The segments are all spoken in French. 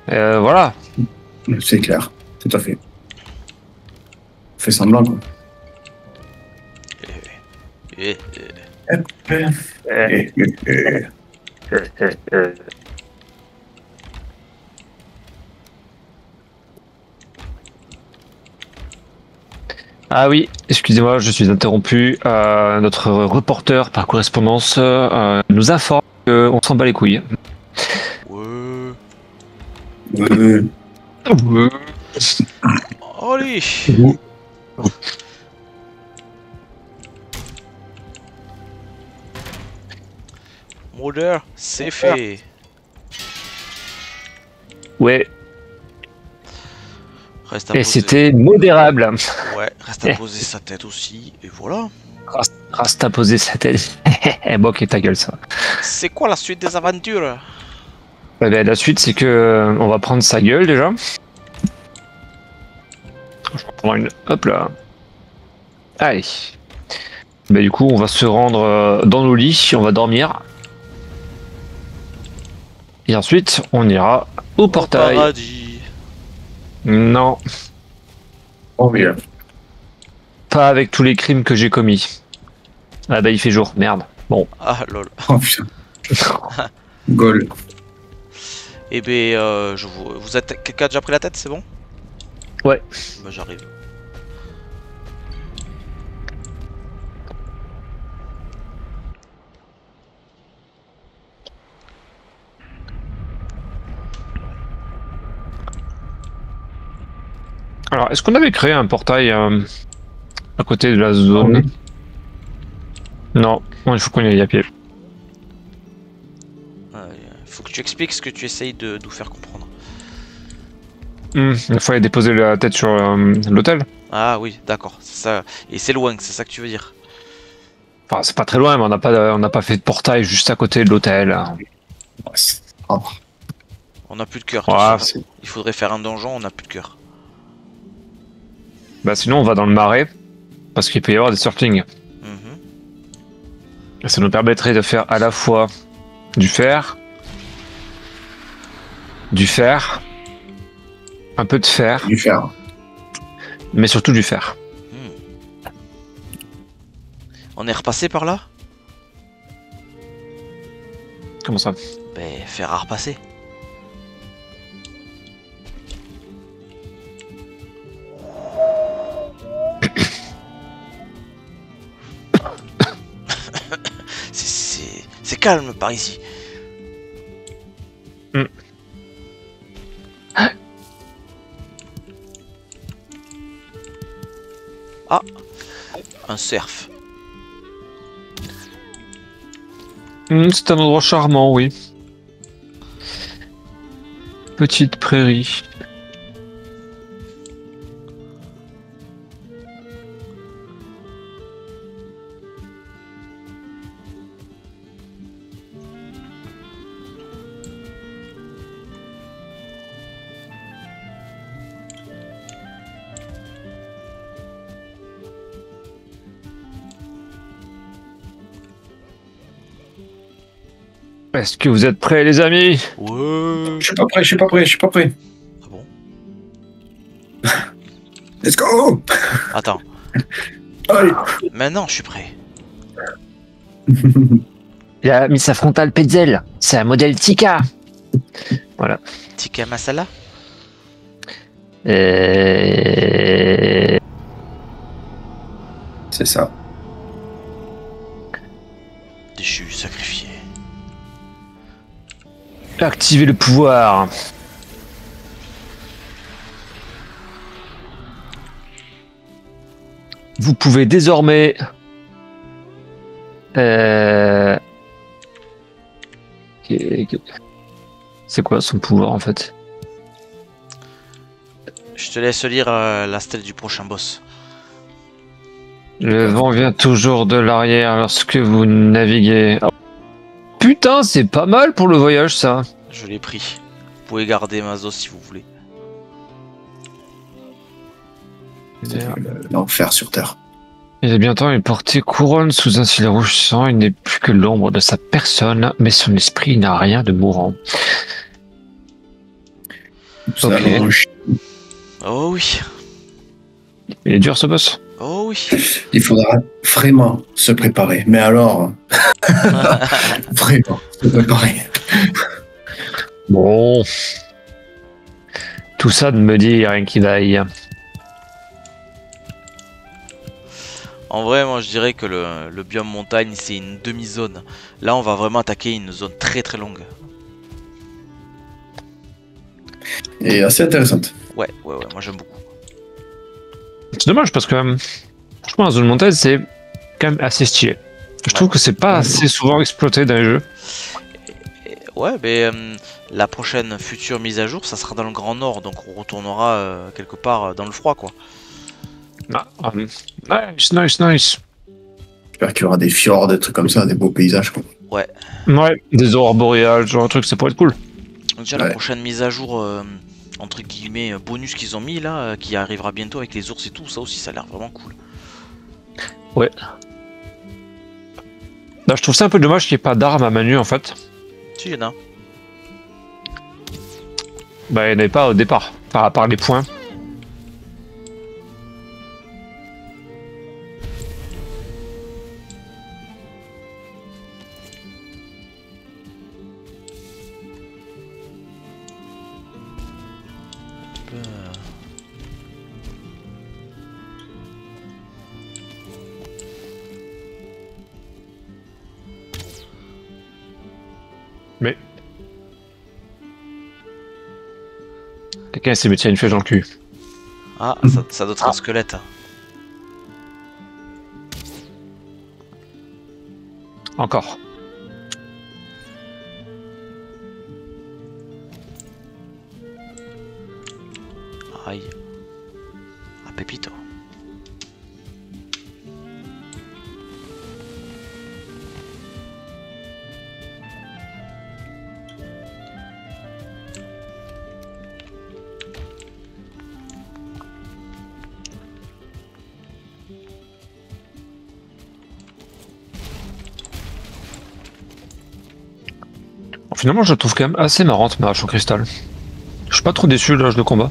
Voilà. C'est clair, tout à fait. Fais semblant, quoi. Ah oui, excusez-moi, je suis interrompu. Notre reporter par correspondance nous informe qu'on s'en bat les couilles. Ouais. Ouais. Allez. Modeur, c'est fait. Ouais, Reste à et poser. c'était modérable. Ouais, reste à poser sa tête aussi, et voilà. Rasta poser sa tête. Bon, ok, ta gueule, ça. C'est quoi la suite des aventures? Eh ben, la suite, c'est que on va prendre sa gueule déjà. Je vais prendre une. Hop là. Allez. Ben, du coup, on va se rendre dans nos lits, on va dormir. Et ensuite, on ira au portail. Paradis. Non, Oh, bien. pas avec tous les crimes que j'ai commis. Ah bah il fait jour, merde. Bon. Ah lol. Oh, putain. Gol. Eh ben, vous êtes. Quelqu'un a déjà pris la tête, c'est bon? Ouais. Bah j'arrive. Alors, est-ce qu'on avait créé un portail à côté de la zone? Non, il faut qu'on y aille à pied. Faut que tu expliques ce que tu essayes de nous faire comprendre. Il faut aller déposer la tête sur l'hôtel. Ah oui, d'accord, c'est ça. Et c'est loin, c'est ça que tu veux dire? Enfin, c'est pas très loin, mais on n'a pas fait de portail juste à côté de l'hôtel. Oh. On n'a plus de cœur. Ouais, Il faudrait faire un donjon, on n'a plus de cœur. bah sinon, on va dans le marais, parce qu'il peut y avoir des surflings. Mhm. Et ça nous permettrait de faire à la fois du fer, un peu de fer, Du fer. mais surtout du fer. On est repassé par là? Comment ça? Ben, faire à repasser. C'est calme par ici. Ah, un cerf. C'est un endroit charmant, oui. Petite prairie. Est-ce que vous êtes prêts, les amis? Ouais. Je suis pas prêt, je suis pas prêt, je suis pas prêt. Ah bon? Let's go! Attends. Allez. Maintenant, je suis prêt. Il a mis sa frontale Petzel. C'est un modèle Tika. Voilà. Tikka masala? Et... C'est ça. Déchu, sacrifié. Activez le pouvoir. Vous pouvez désormais... C'est quoi son pouvoir en fait? Je te laisse lire la stèle du prochain boss. Le vent vient toujours de l'arrière lorsque vous naviguez. Oh, putain, c'est pas mal pour le voyage ça. Je l'ai pris. Vous pouvez garder Mazo si vous voulez. L'enfer sur Terre. Il est bientôt une portée couronne sous un ciel rouge sang. Il n'est plus que l'ombre de sa personne, mais son esprit n'a rien de mourant. Ça, Ok. Oh oui. Il est dur ce boss. Oh oui. il faudra vraiment se préparer. Mais alors, vraiment se préparer. Bon. Tout ça ne me dit rien qui vaille. En vrai, moi je dirais que le biome montagne c'est une demi-zone. Là, on va vraiment attaquer une zone très très longue. Et assez intéressante. Ouais, moi j'aime beaucoup. C'est dommage parce que franchement la zone montagne c'est quand même assez stylé. Je trouve que c'est pas assez souvent exploité dans les jeux. Ouais, mais la prochaine future mise à jour, ça sera dans le Grand Nord, donc on retournera quelque part dans le froid, quoi. Nice. J'espère qu'il y aura des fjords, des trucs comme ça, des beaux paysages. Quoi. Ouais. Ouais, des aurores boréales, genre un truc, ça pourrait être cool. Déjà, la prochaine mise à jour, entre guillemets, bonus qu'ils ont mis là, qui arrivera bientôt avec les ours et tout, ça aussi, ça a l'air vraiment cool. Ouais. Là, je trouve ça un peu dommage qu'il n'y ait pas d'armes à main nue en fait. Si, il y en a. Bah, il n'y en avait pas au départ, enfin, à part les points. Mais. Quelqu'un s'est mis une flèche dans le cul. Ah, ça doit être un squelette. Encore. Aïe. Ah, Pépito. Finalement, je la trouve quand même assez marrante, ma hache en cristal. Je suis pas trop déçu de l'âge de combat.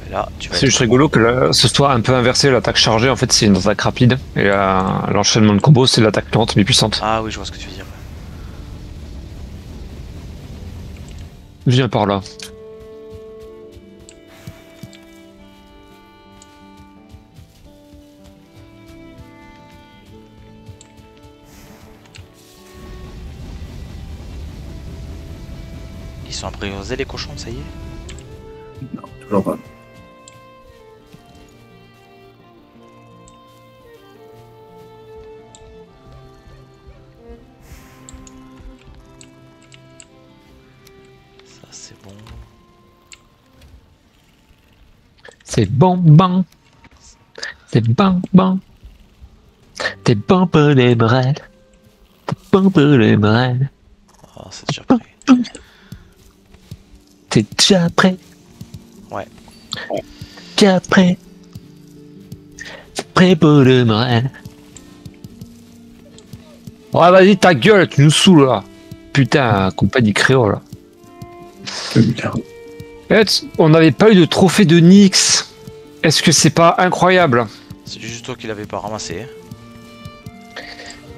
Et là, tu vas C'est juste rigolo que ce soit un peu inversé, l'attaque chargée, en fait, c'est une attaque rapide. Et l'enchaînement de combos, c'est l'attaque lente mais puissante. Ah oui, je vois ce que tu veux dire. Viens par là. Ils sont apprivoisés les cochons, ça y est. Non, toujours pas. Ça c'est bon. C'est bon. C'est bon. T'es bon pour les brels. T'es bon pour les brels. Ah, c'est déjà prêt. T'es déjà prêt? Ouais. Déjà prêt? C'est prêt pour le brel. Ouais, vas-y, ta gueule, tu nous saoules là. Putain, compagnie créole. Putain. On n'avait pas eu de trophée de Nyx. Est-ce que c'est pas incroyable? C'est juste toi qui l'avais pas ramassé.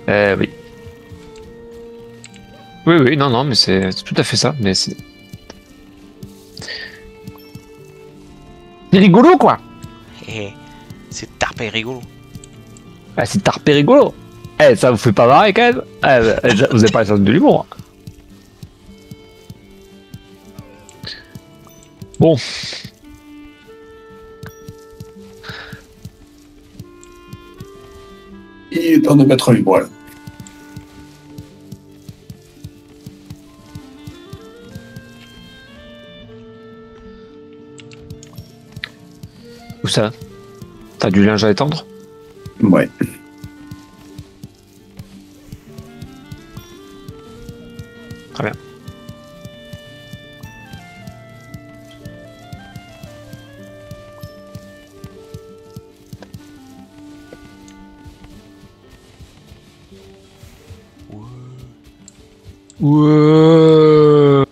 Oui. Oui, non, mais c'est tout à fait ça. Mais c'est rigolo, quoi. C'est tarpé rigolo. Ah, c'est tarpé rigolo. Ça vous fait pas marrer quand même? Vous avez pas le sens de l'humour. Bon. Il est temps de mettre les voiles. Où ça? T'as du linge à étendre? Ouais. Très bien. Ouais.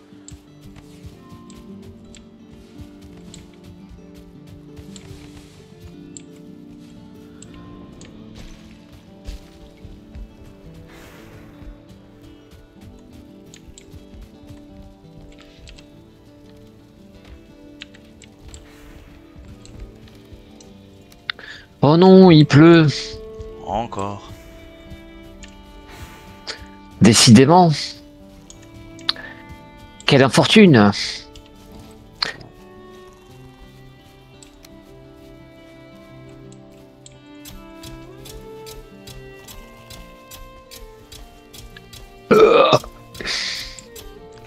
Oh non, il pleut. Encore. Décidément. Quelle infortune.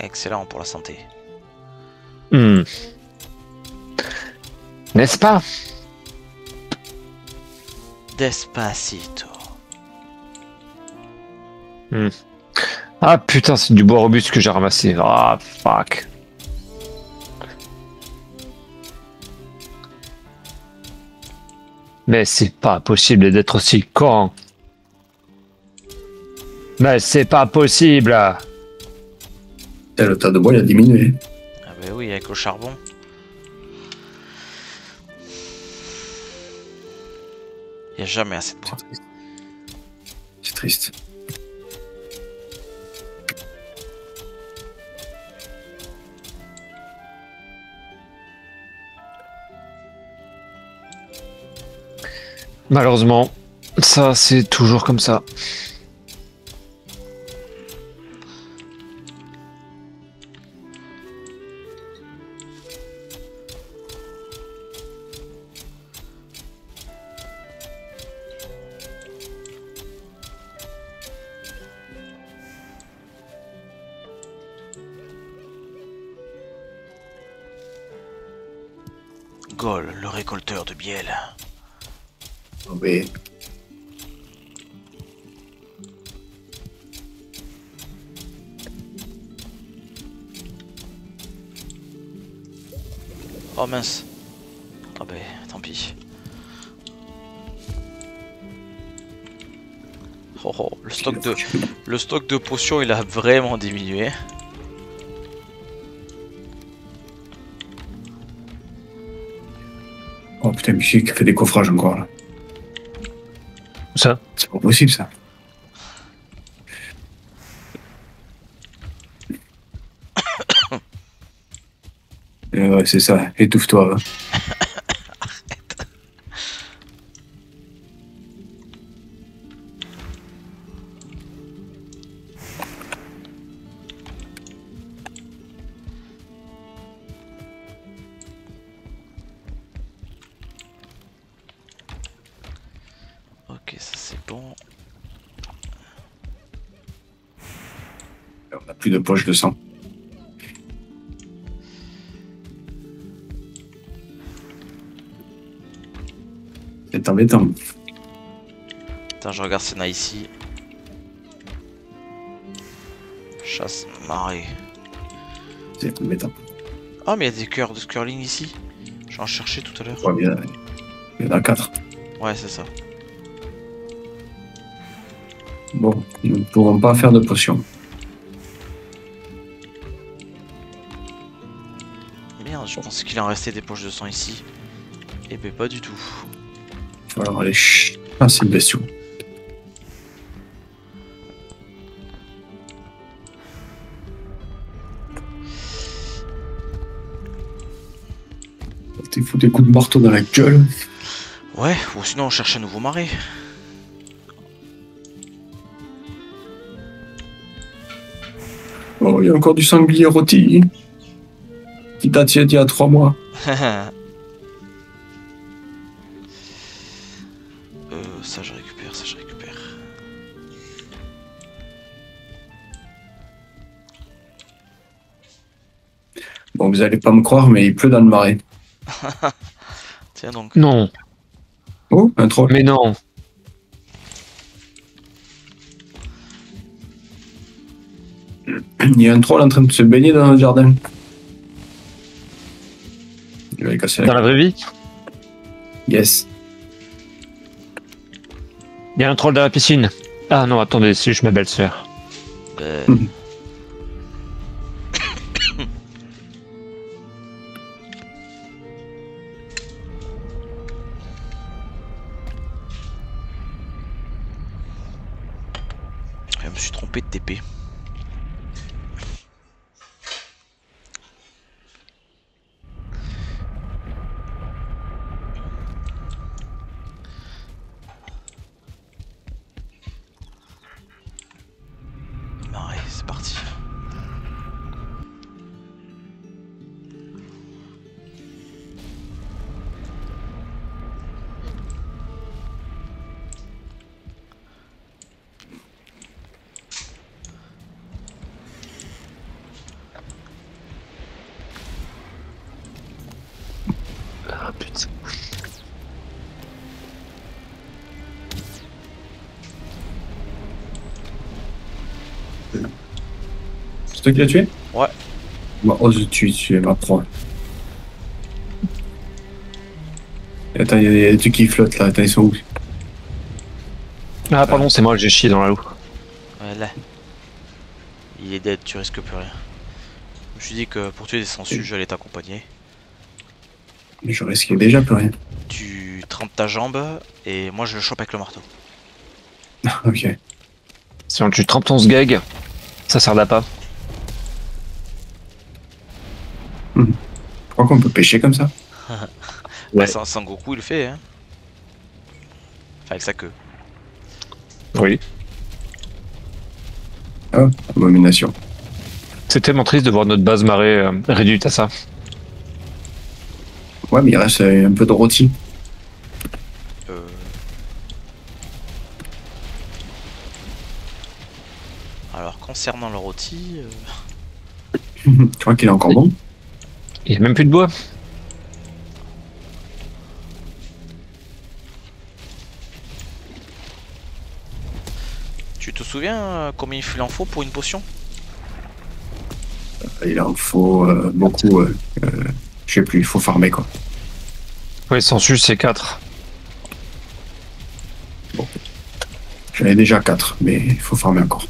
Excellent pour la santé. Hmm. N'est-ce pas? Despacito. Ah putain, c'est du bois robuste que j'ai ramassé. Ah fuck. Mais c'est pas possible d'être aussi con. Mais c'est pas possible. Le tas de bois, il a diminué. Ah bah oui, avec le charbon. Il n'y a jamais assez de bois. C'est triste. Malheureusement, ça c'est toujours comme ça. Gol, le récolteur de miel. Oh, mais Oh mince. Ah bah tant pis. Oh, oh, le stock de potions il a vraiment diminué. oh putain, Michi qui fait des coffrages encore là. Ça? C'est pas possible ça. Ouais, c'est ça, étouffe-toi. Hein. Ok, ça c'est bon. On a plus de poche de sang. C'est embêtant. Attends, je regarde s'il y en a ici. Chasse marée. C'est embêtant. Oh mais il y a des cœurs de curling ici. J'en cherchais tout à l'heure. Ouais, il y en a 4. Ouais, c'est ça. Bon, nous ne pourrons pas faire de potion. Merde, je pensais qu'il en restait des poches de sang ici. Eh ben pas du tout. Il va falloir aller chasser le bestiau. T'es fou des coups de marteau dans la gueule. Ouais, ou sinon on cherche un nouveau marais. Oh, il y a encore du sanglier rôti. Qui date d'il y a 3 mois. Ça je récupère, ça je récupère. Bon, vous allez pas me croire, mais il pleut dans le marais. Tiens donc. Non, Oh, un troll. mais non. Il y a un troll en train de se baigner dans notre jardin. Il va lui casser Dans la la vraie vie, Yes. il y a un troll dans la piscine. Ah non, attendez, c'est juste ma belle-sœur. Euh, me suis trompé de TP. Marais, c'est parti. Ah putain. C'est toi qui l'as tué? Ouais. Bah, ose tuer ma proie. Attends, il y a des trucs qui flottent là. Attends, ils sont où? Ah pardon, c'est moi, j'ai chié dans la loup. Ouais, là. Il est dead, tu risques plus rien. Je me suis dit que pour tuer des sangsues, j'allais t'accompagner. Mais je risquais déjà plus rien. Tu trempes ta jambe et moi je le chope avec le marteau. Ok. Si tu trempes ton sgeg, ça sert d'appât. Je crois qu'on peut pêcher comme ça. Ouais. Bah, Sangoku il le fait, hein. Enfin, avec sa queue. Oui. Ah, abomination. C'est tellement triste de voir notre base marée réduite à ça. Ouais, mais il reste un peu de rôti. Alors concernant le rôti, Tu crois qu'il est encore bon? Il n'y a même plus de bois. tu te souviens combien il en faut pour une potion? Il en faut beaucoup. Je sais plus, il faut farmer quoi. Ouais, Sensu, c'est 4. J'en ai déjà 4, mais il faut farmer encore.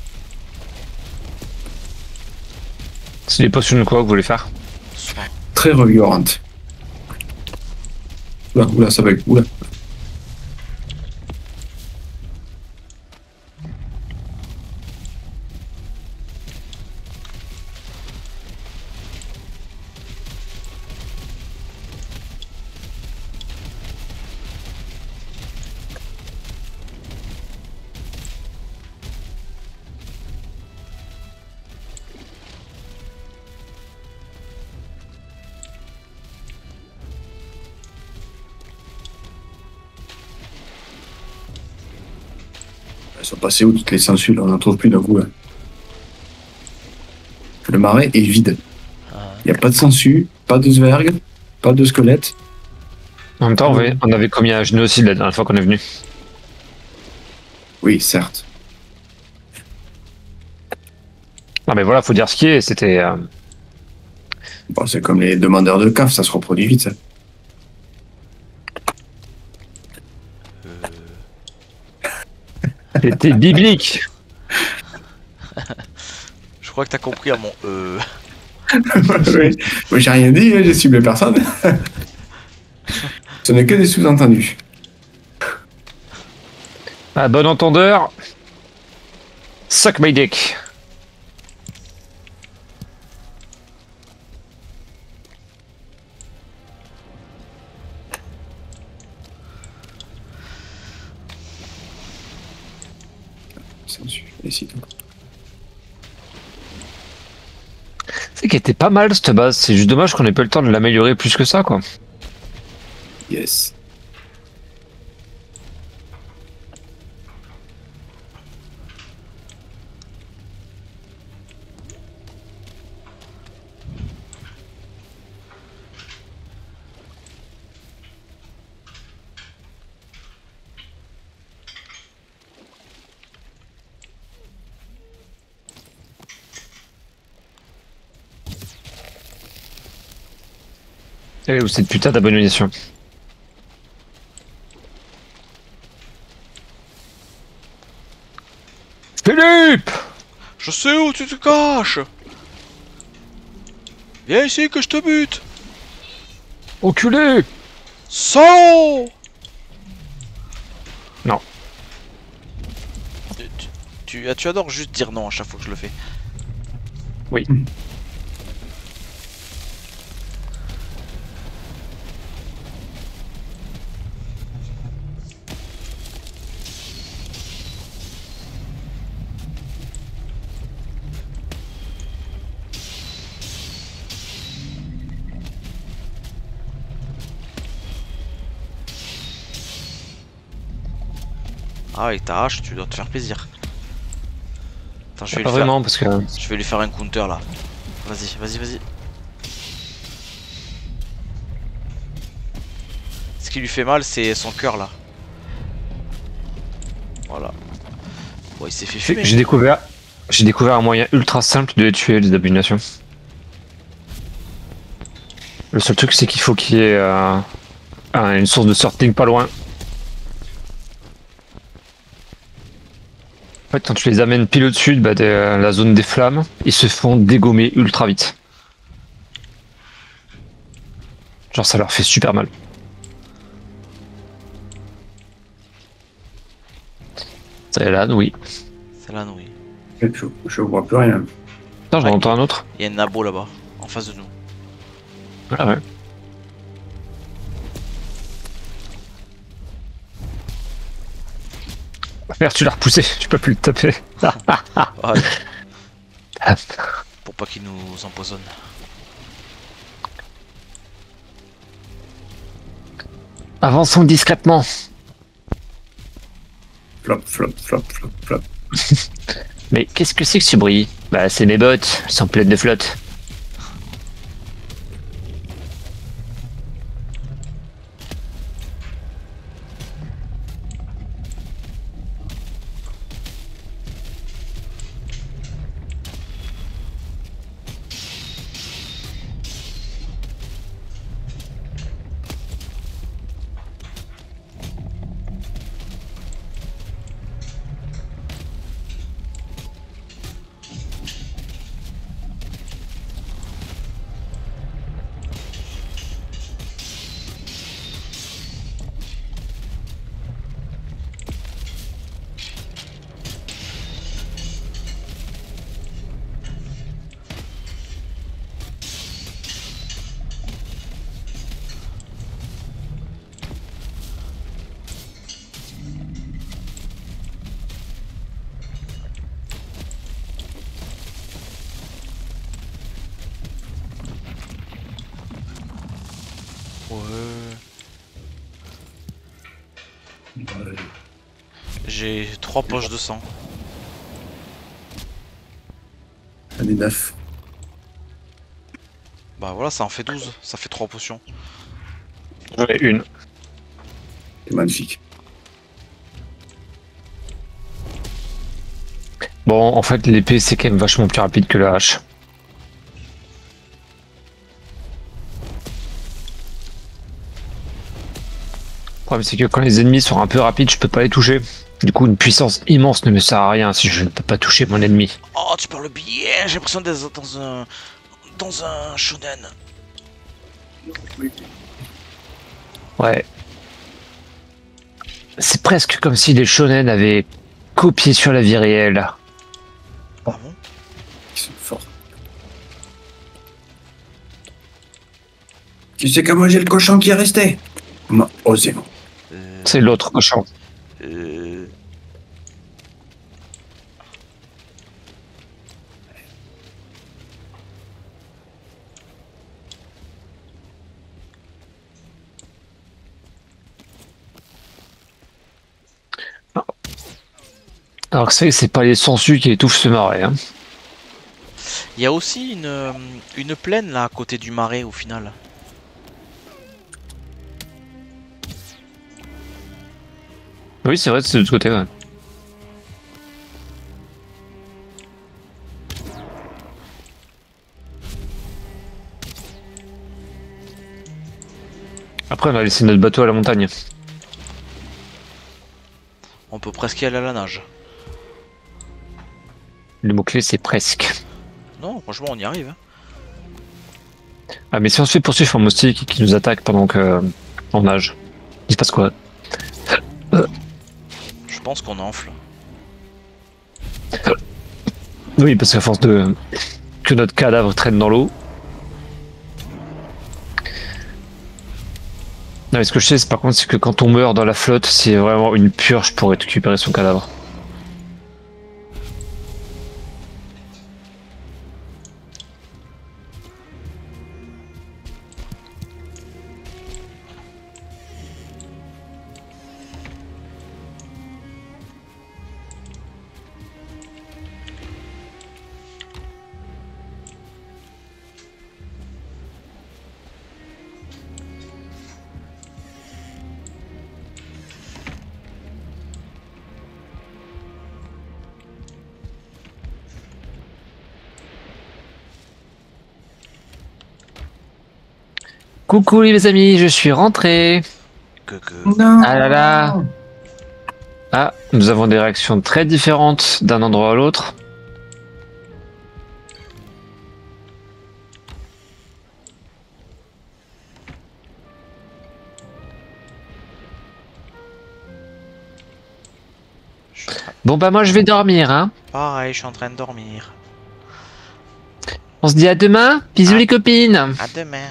C'est des potions de quoi que vous voulez faire? Soin. Très revigorante. Oula, oula, ça va être. Oula. Elles sont passées où toutes les sangsues là? On n'en trouve plus d'un coup. Là. Le marais est vide. Il n'y a pas de sangsues, pas de zwerg, pas de squelette. En même temps, on avait commis un génocide la dernière fois qu'on est venu. Oui, certes. Non mais voilà, faut dire ce qui est, c'était... Bon, c'est comme les demandeurs de CAF, ça se reproduit vite ça. C'était biblique. Je crois que t'as compris à mon Oui. Moi j'ai rien dit, j'ai ciblé personne. Ce n'est que des sous-entendus. À bon entendeur, suck my dick. Sangsues, les sites. C'est qu'elle était pas mal cette base, c'est juste dommage qu'on ait pas eu le temps de l'améliorer plus que ça quoi. Yes. Elle est où cette putain d'abomination? Philippe! Je sais où tu te caches. Viens ici que je te bute. Enculé! Salaud. Non. Tu adores juste dire non à chaque fois que je le fais. Oui. Ah, avec ta hache, tu dois te faire plaisir. Attends, je vais Pas lui faire... vraiment, parce que... Je vais lui faire un counter là. Vas-y, vas-y, vas-y. Ce qui lui fait mal, c'est son cœur là. Voilà. Bon, il s'est fait fumer. J'ai découvert un moyen ultra simple de tuer les abominations. Le seul truc, c'est qu'il faut qu'il y ait une source de sorting pas loin. En fait, quand tu les amènes pile au-dessus de la zone des flammes, ils se font dégommer ultra vite. Genre, ça leur fait super mal. C'est là, oui. C'est là, oui. Je vois plus rien. Putain, j'en entends un autre. Il y a un nabo là-bas, en face de nous. Ah ouais. Merde, tu l'as repoussé, tu peux plus le taper. Ouais. Pour pas qu'il nous empoisonne. Avançons discrètement. Flop, flop, flop, flop, flop. Mais qu'est-ce que c'est que ce bruit? Bah, c'est mes bottes, elles sont pleines de flotte. J'ai 3 poches de sang. J'en ai 9. Bah voilà, ça en fait 12. Ça fait 3 potions. J'en ai une. C'est magnifique. Bon, en fait, l'épée, c'est quand même vachement plus rapide que la hache. Le problème, c'est que quand les ennemis sont un peu rapides, je peux pas les toucher. Du coup, une puissance immense ne me sert à rien si je ne peux pas toucher mon ennemi. Oh, tu parles bien. J'ai l'impression d'être dans un shonen. Ouais. C'est presque comme si les shonen avaient copié sur la vie réelle. Ah bon? Ils sont forts. Tu sais qu'à moi j'ai le cochon qui est resté. Comment osez-vous? C'est l'autre cochon. Alors que c'est pas les sangsues qui étouffent ce marais. Hein. Il y a aussi une plaine là à côté du marais au final. Oui, c'est vrai, c'est de l'autre côté. Ouais. Après, on va laisser notre bateau à la montagne. On peut presque y aller à la nage. Le mot-clé, c'est presque. Non, franchement, on y arrive. Hein. Ah, mais si on se fait poursuivre en moustique qui nous attaque pendant que on nage, il se passe quoi? Je pense qu'on enfle. Oui, parce qu'à force de que notre cadavre traîne dans l'eau. Non, mais ce que je sais, par contre, c'est que quand on meurt dans la flotte, c'est vraiment une purge pour récupérer son cadavre. Coucou les amis, je suis rentré. Non. Ah là là. Ah, nous avons des réactions très différentes d'un endroit à l'autre. Bon bah moi je vais dormir, hein. Pareil, je suis en train de dormir. On se dit à demain. Bisous les copines. À demain.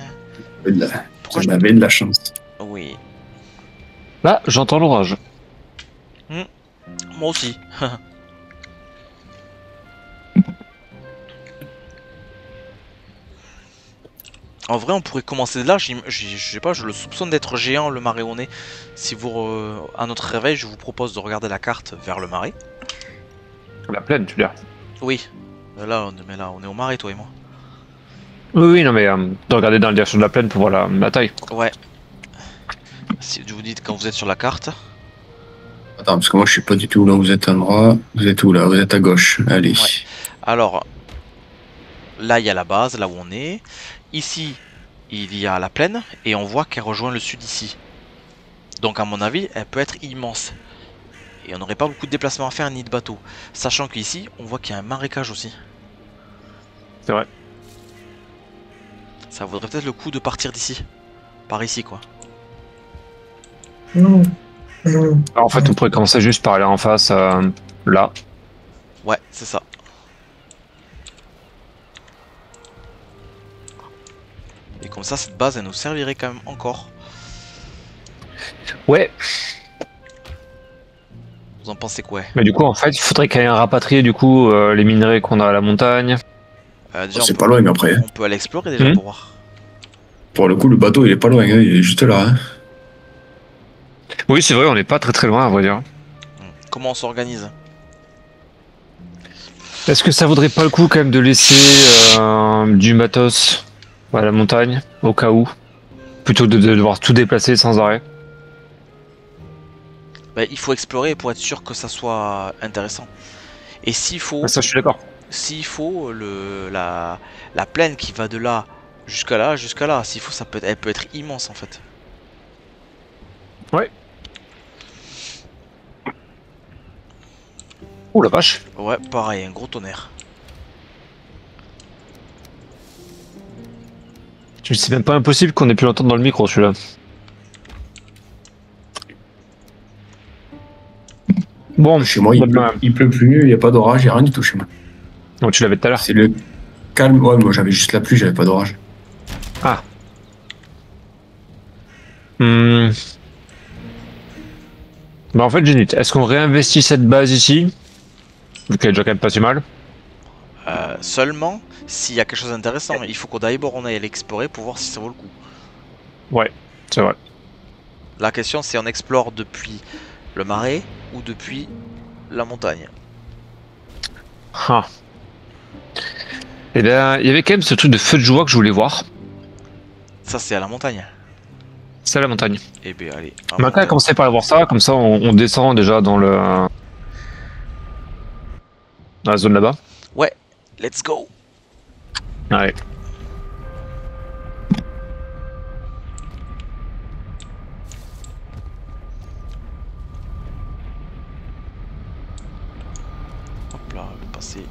Pourquoi J'en avais de la chance. Oui. Là, j'entends l'orage. Moi aussi. En vrai, on pourrait commencer de là. Je sais pas, je le soupçonne d'être géant le marais où on est. Si vous, à notre réveil, je vous propose de regarder la carte vers le marais. La plaine, tu veux dire? Oui. Là, on est au marais, toi et moi. Oui, non mais de regarder dans la direction de la plaine pour voir la taille. Ouais. Si vous dites quand vous êtes sur la carte. Attends, parce que moi je suis pas du tout là où vous êtes à droite. Vous êtes où là? Vous êtes à gauche. Allez. Ouais. Alors, là il y a la base, là où on est. Ici, il y a la plaine et on voit qu'elle rejoint le sud ici. Donc à mon avis, elle peut être immense. Et on n'aurait pas beaucoup de déplacements à faire ni de bateau. Sachant qu'ici, on voit qu'il y a un marécage aussi. C'est vrai. Ça vaudrait peut-être le coup de partir d'ici. Par ici quoi. Alors, en fait, on pourrait commencer juste par aller en face, là. Ouais, c'est ça. Et comme ça, cette base, elle nous servirait quand même encore. Ouais. Vous en pensez quoi? Mais du coup, en fait, il faudrait quand même rapatrier du coup les minerais qu'on a à la montagne. Déjà, C'est pas loin après. on peut aller explorer déjà pour voir. Pour le coup, le bateau il est pas loin, hein, il est juste là. Hein. Oui, c'est vrai, on n'est pas très très loin à vrai dire. Comment on s'organise? Est-ce que ça vaudrait pas le coup quand même de laisser du matos à la montagne, au cas où, plutôt que de devoir tout déplacer sans arrêt? Bah, il faut explorer pour être sûr que ça soit intéressant. Et s'il faut, Ah, ça, je suis d'accord. s'il faut la plaine qui va de là, jusqu'à là, s'il faut, elle peut être immense en fait. Ouais. Oh la vache. Ouais, pareil, un gros tonnerre. C'est même pas impossible qu'on ait pu l'entendre dans le micro celui-là. Bon, Chez moi, il pleut plus, il n'y a pas d'orage, il n'y a rien du tout chez moi. Donc tu l'avais tout à l'heure. C'est le calme. Ouais, moi j'avais juste la pluie, j'avais pas d'orage. Ah. Bah en fait j'hésite. Est-ce qu'on réinvestit cette base ici? Vu qu'elle est déjà quand même pas si mal. Seulement s'il y a quelque chose d'intéressant. Il faut qu'on d'abord on aille l'explorer pour voir si ça vaut le coup. Ouais, c'est vrai. La question c'est on explore depuis le marais ou depuis la montagne. Ah. Et là, il y avait quand même ce truc de feu de joie que je voulais voir. Ça c'est à la montagne. C'est à la montagne. Eh bien allez. On va quand même commencer par aller voir ça, comme ça on descend déjà dans dans la zone là-bas. Ouais, let's go. Allez. Hop là, on va passer